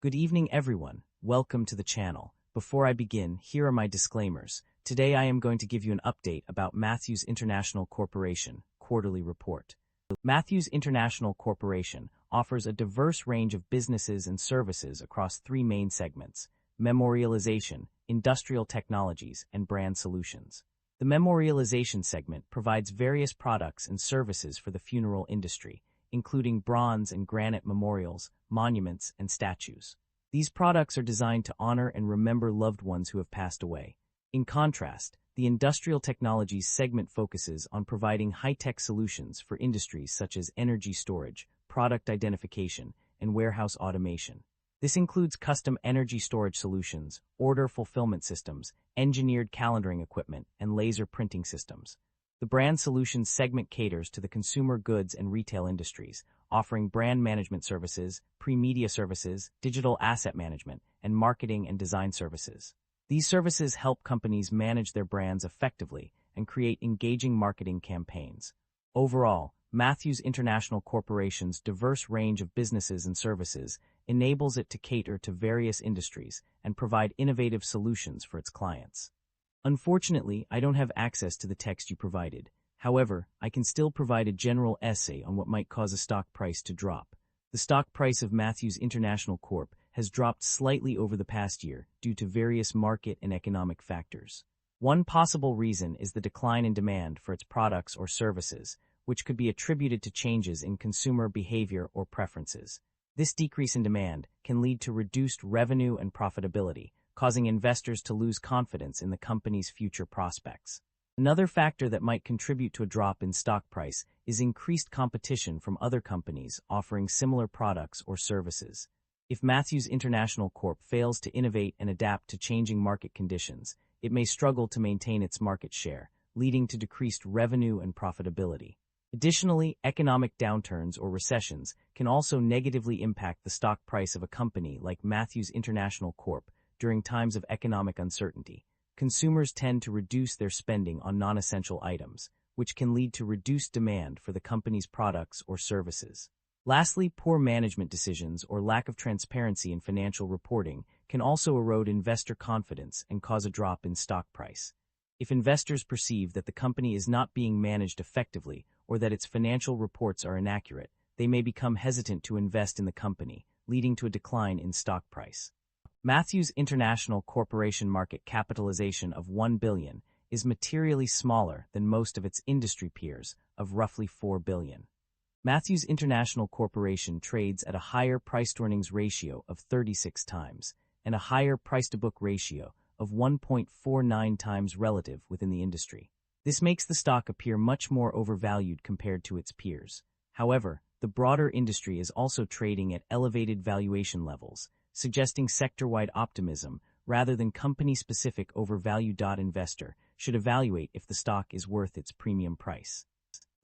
Good evening, everyone. Welcome to the channel. Before I begin, here are my disclaimers. Today I am going to give you an update about Matthews International Corporation quarterly report. Matthews International Corporation offers a diverse range of businesses and services across three main segments: memorialization, industrial technologies, and brand solutions. The memorialization segment provides various products and services for the funeral industry, including bronze and granite memorials, monuments, and statues. These products are designed to honor and remember loved ones who have passed away. In contrast, the industrial technologies segment focuses on providing high-tech solutions for industries such as energy storage, product identification, and warehouse automation. This includes custom energy storage solutions, order fulfillment systems, engineered calendaring equipment, and laser printing systems. The brand solutions segment caters to the consumer goods and retail industries, offering brand management services, pre-media services, digital asset management, and marketing and design services. These services help companies manage their brands effectively and create engaging marketing campaigns. Overall, Matthews International Corporation's diverse range of businesses and services enables it to cater to various industries and provide innovative solutions for its clients. Unfortunately, I don't have access to the text you provided. However, I can still provide a general essay on what might cause a stock price to drop. The stock price of Matthews International Corp has dropped slightly over the past year due to various market and economic factors. One possible reason is the decline in demand for its products or services, which could be attributed to changes in consumer behavior or preferences. This decrease in demand can lead to reduced revenue and profitability, causing investors to lose confidence in the company's future prospects. Another factor that might contribute to a drop in stock price is increased competition from other companies offering similar products or services. If Matthews International Corp fails to innovate and adapt to changing market conditions, it may struggle to maintain its market share, leading to decreased revenue and profitability. Additionally, economic downturns or recessions can also negatively impact the stock price of a company like Matthews International Corp. During times of economic uncertainty, consumers tend to reduce their spending on non-essential items, which can lead to reduced demand for the company's products or services. Lastly, poor management decisions or lack of transparency in financial reporting can also erode investor confidence and cause a drop in stock price. If investors perceive that the company is not being managed effectively or that its financial reports are inaccurate, they may become hesitant to invest in the company, leading to a decline in stock price. Matthews International Corporation market capitalization of $1 billion is materially smaller than most of its industry peers of roughly $4 billion. Matthews International Corporation trades at a higher price-to-earnings ratio of 36 times and a higher price-to-book ratio of 1.49 times relative within the industry. This makes the stock appear much more overvalued compared to its peers. However, the broader industry is also trading at elevated valuation levels, suggesting sector-wide optimism rather than company-specific overvalue. Investor should evaluate if the stock is worth its premium price.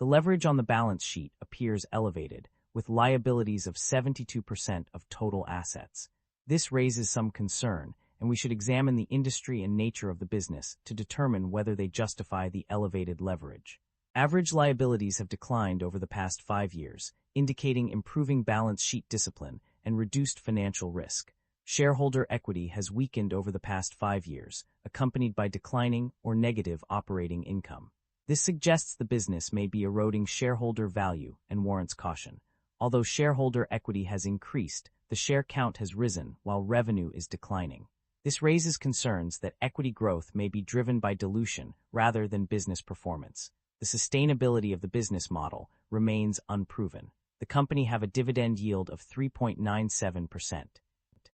The leverage on the balance sheet appears elevated, with liabilities of 72% of total assets. This raises some concern, and we should examine the industry and nature of the business to determine whether they justify the elevated leverage. Average liabilities have declined over the past 5 years, indicating improving balance sheet discipline and reduced financial risk. Shareholder equity has weakened over the past 5 years, accompanied by declining or negative operating income. This suggests the business may be eroding shareholder value and warrants caution. Although shareholder equity has increased, the share count has risen while revenue is declining. This raises concerns that equity growth may be driven by dilution rather than business performance. The sustainability of the business model remains unproven. The company have a dividend yield of 3.97%.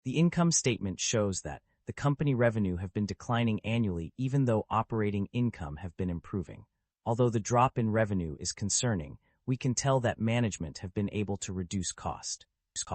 The income statement shows that the company revenue have been declining annually even though operating income have been improving. Although the drop in revenue is concerning, we can tell that management have been able to reduce cost.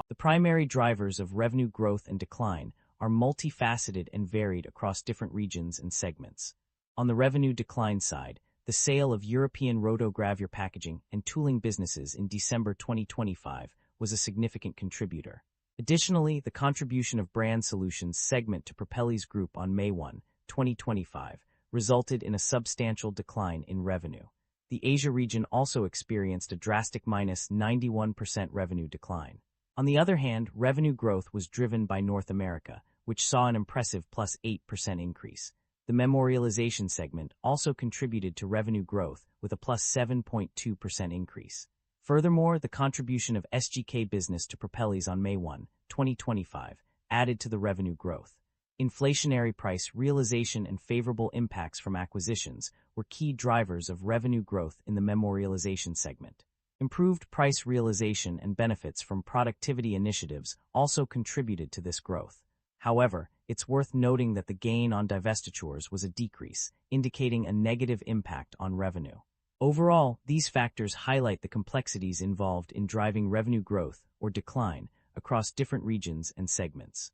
The primary drivers of revenue growth and decline are multifaceted and varied across different regions and segments. On the revenue decline side, the sale of European rotogravure packaging and tooling businesses in December 2025 was a significant contributor. Additionally, the contribution of Brand Solutions segment to Propellis Group on May 1, 2025, resulted in a substantial decline in revenue. The Asia region also experienced a drastic -91% revenue decline. On the other hand, revenue growth was driven by North America, which saw an impressive +8% increase. The memorialization segment also contributed to revenue growth with a +7.2% increase. Furthermore, the contribution of SGK business to Propelys on May 1, 2025, added to the revenue growth. Inflationary price realization and favorable impacts from acquisitions were key drivers of revenue growth in the memorialization segment. Improved price realization and benefits from productivity initiatives also contributed to this growth. However, it's worth noting that the gain on divestitures was a decrease, indicating a negative impact on revenue. Overall, these factors highlight the complexities involved in driving revenue growth or decline across different regions and segments.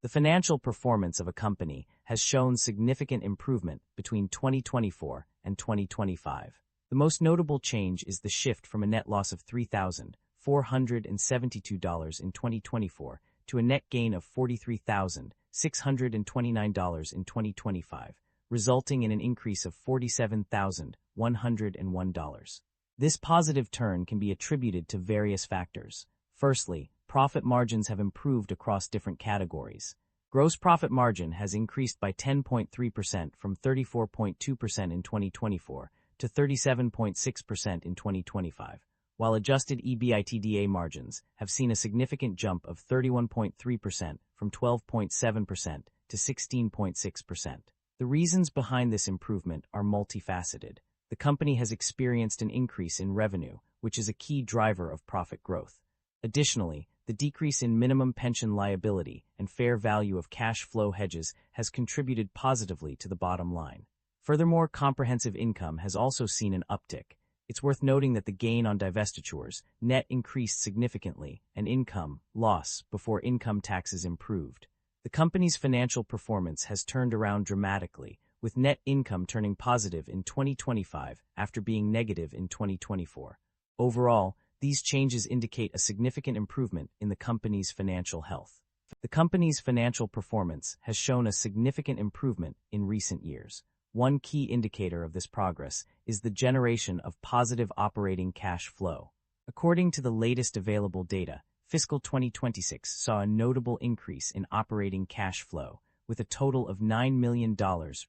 The financial performance of a company has shown significant improvement between 2024 and 2025. The most notable change is the shift from a net loss of $3,472 in 2024 to a net gain of $43,629 in 2025, resulting in an increase of $47,101. This positive turn can be attributed to various factors. Firstly, profit margins have improved across different categories. Gross profit margin has increased by 10.3% from 34.2% in 2024 to 37.6% in 2025, while adjusted EBITDA margins have seen a significant jump of 31.3% from 12.7% to 16.6%. The reasons behind this improvement are multifaceted. The company has experienced an increase in revenue, which is a key driver of profit growth. Additionally, the decrease in minimum pension liability and fair value of cash flow hedges has contributed positively to the bottom line. Furthermore, comprehensive income has also seen an uptick. It's worth noting that the gain on divestitures net increased significantly and income loss before income taxes improved. The company's financial performance has turned around dramatically, with net income turning positive in 2025 after being negative in 2024. Overall, these changes indicate a significant improvement in the company's financial health. The company's financial performance has shown a significant improvement in recent years. One key indicator of this progress is the generation of positive operating cash flow. According to the latest available data, fiscal 2026 saw a notable increase in operating cash flow, with a total of $9 million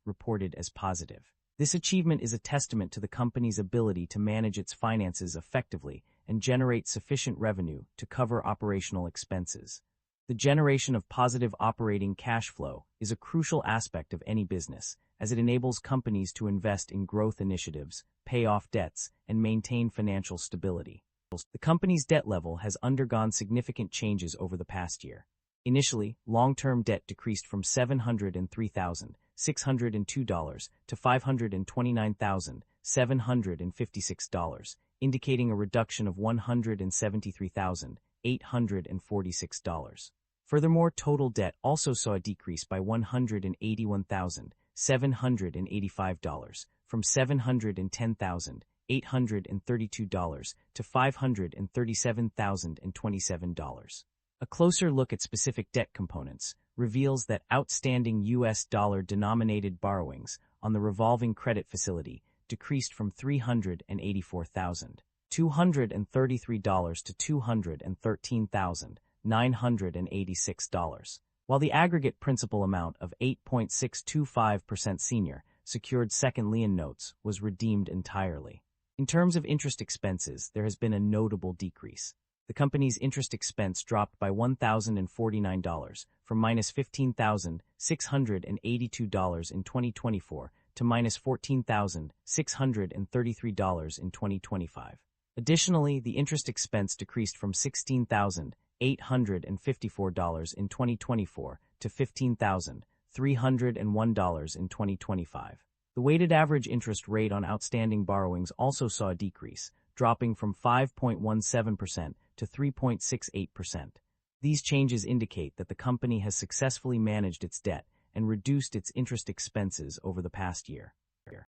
reported as positive. This achievement is a testament to the company's ability to manage its finances effectively and generate sufficient revenue to cover operational expenses. The generation of positive operating cash flow is a crucial aspect of any business, as it enables companies to invest in growth initiatives, pay off debts, and maintain financial stability. The company's debt level has undergone significant changes over the past year. Initially, long-term debt decreased from $703,602 to $529,756, indicating a reduction of $173,846. Furthermore, total debt also saw a decrease by $181,785, from $710,832 to $537,027. A closer look at specific debt components reveals that outstanding U.S. dollar-denominated borrowings on the revolving credit facility decreased from $384,233 to $213,986, while the aggregate principal amount of 8.625% senior secured second lien notes was redeemed entirely. In terms of interest expenses, there has been a notable decrease. The company's interest expense dropped by $1,049 from -$15,682 in 2024 to -$14,633 in 2025. Additionally, the interest expense decreased from $16,854 in 2024 to $15,301 in 2025. The weighted average interest rate on outstanding borrowings also saw a decrease, dropping from 5.17% to 3.68%. These changes indicate that the company has successfully managed its debt and reduced its interest expenses over the past year.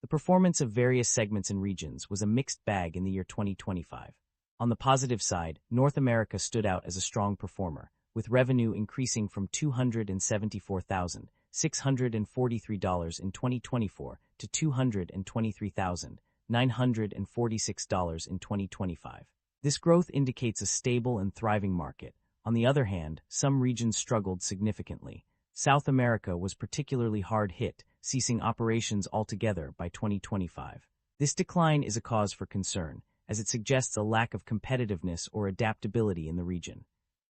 The performance of various segments and regions was a mixed bag in the year 2025. On the positive side, North America stood out as a strong performer, with revenue increasing from $274,643 in 2024 to $223,946 in 2025. This growth indicates a stable and thriving market, On the other hand, some regions struggled significantly. South America was particularly hard hit, ceasing operations altogether by 2025. This decline is a cause for concern, as it suggests a lack of competitiveness or adaptability in the region.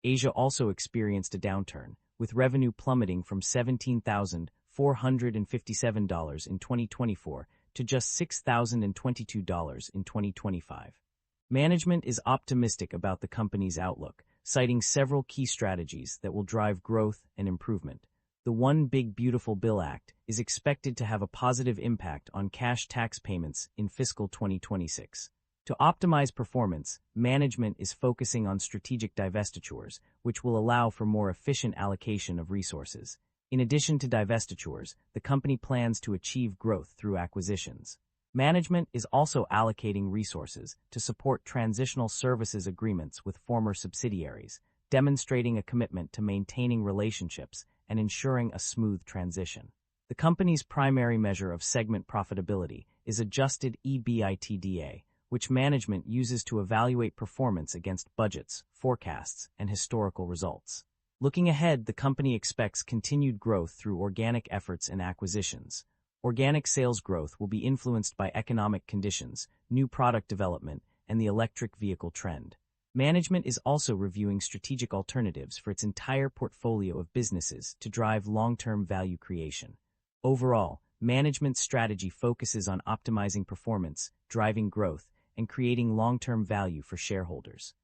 Asia also experienced a downturn, with revenue plummeting from $17,457 in 2024 to just $6,022 in 2025. Management is optimistic about the company's outlook, citing several key strategies that will drive growth and improvement. The One Big Beautiful Bill Act is expected to have a positive impact on cash tax payments in fiscal 2026. To optimize performance, management is focusing on strategic divestitures, which will allow for more efficient allocation of resources. In addition to divestitures, the company plans to achieve growth through acquisitions. Management is also allocating resources to support transitional services agreements with former subsidiaries, demonstrating a commitment to maintaining relationships and ensuring a smooth transition. The company's primary measure of segment profitability is adjusted EBITDA, which management uses to evaluate performance against budgets, forecasts, and historical results. Looking ahead, the company expects continued growth through organic efforts and acquisitions. Organic sales growth will be influenced by economic conditions, new product development, and the electric vehicle trend. Management is also reviewing strategic alternatives for its entire portfolio of businesses to drive long-term value creation. Overall, management's strategy focuses on optimizing performance, driving growth, and creating long-term value for shareholders.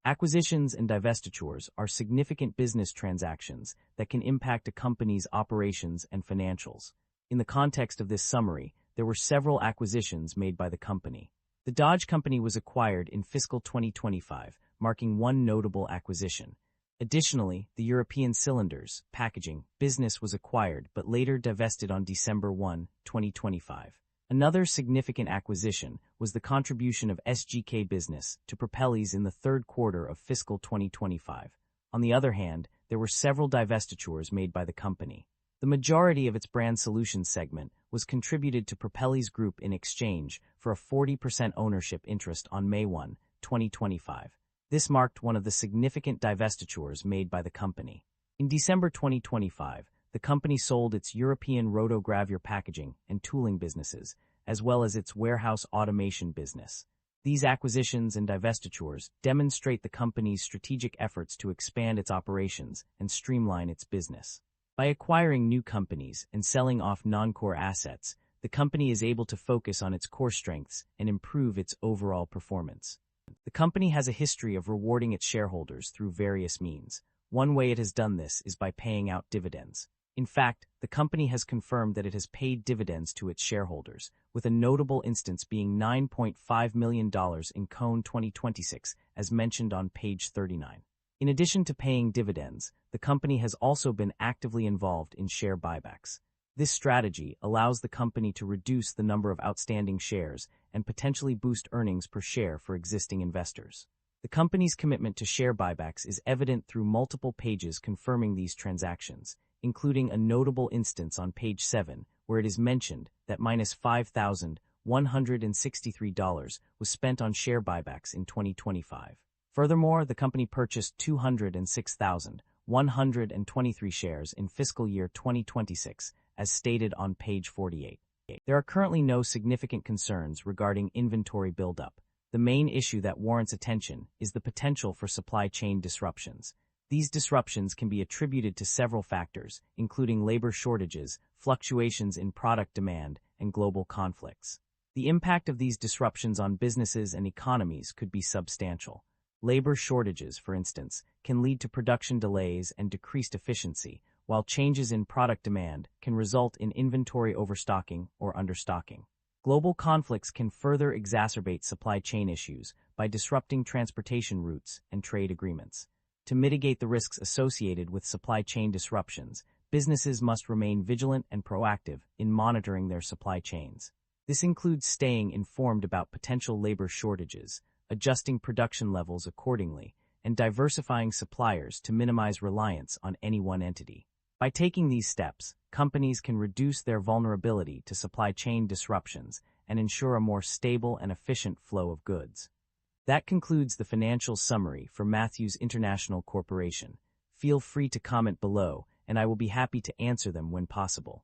Acquisitions and divestitures are significant business transactions that can impact a company's operations and financials. In the context of this summary, there were several acquisitions made by the company. The Dodge Company was acquired in fiscal 2025, marking one notable acquisition. Additionally, the European Cylinders Packaging business was acquired but later divested on December 1, 2025. Another significant acquisition was the contribution of SGK business to Propellis in the third quarter of fiscal 2025. On the other hand, there were several divestitures made by the company. The majority of its Brand Solutions segment was contributed to Propellis Group in exchange for a 40% ownership interest on May 1, 2025. This marked one of the significant divestitures made by the company. In December 2025, the company sold its European rotogravure packaging and tooling businesses, as well as its warehouse automation business. These acquisitions and divestitures demonstrate the company's strategic efforts to expand its operations and streamline its business. By acquiring new companies and selling off non-core assets, the company is able to focus on its core strengths and improve its overall performance. The company has a history of rewarding its shareholders through various means. One way it has done this is by paying out dividends. In fact, the company has confirmed that it has paid dividends to its shareholders, with a notable instance being $9.5 million in Cone 2026, as mentioned on page 39. In addition to paying dividends, the company has also been actively involved in share buybacks. This strategy allows the company to reduce the number of outstanding shares and potentially boost earnings per share for existing investors. The company's commitment to share buybacks is evident through multiple pages confirming these transactions, including a notable instance on page 7, where it is mentioned that $5,163 was spent on share buybacks in 2025. Furthermore, the company purchased 206,123 shares in fiscal year 2026, as stated on page 48. There are currently no significant concerns regarding inventory buildup. The main issue that warrants attention is the potential for supply chain disruptions. These disruptions can be attributed to several factors, including labor shortages, fluctuations in product demand, and global conflicts. The impact of these disruptions on businesses and economies could be substantial. Labor shortages, for instance, can lead to production delays and decreased efficiency, while changes in product demand can result in inventory overstocking or understocking. Global conflicts can further exacerbate supply chain issues by disrupting transportation routes and trade agreements. To mitigate the risks associated with supply chain disruptions, businesses must remain vigilant and proactive in monitoring their supply chains. This includes staying informed about potential labor shortages, adjusting production levels accordingly, and diversifying suppliers to minimize reliance on any one entity. By taking these steps, companies can reduce their vulnerability to supply chain disruptions and ensure a more stable and efficient flow of goods. That concludes the financial summary for Matthews International Corporation. Feel free to comment below, and I will be happy to answer them when possible.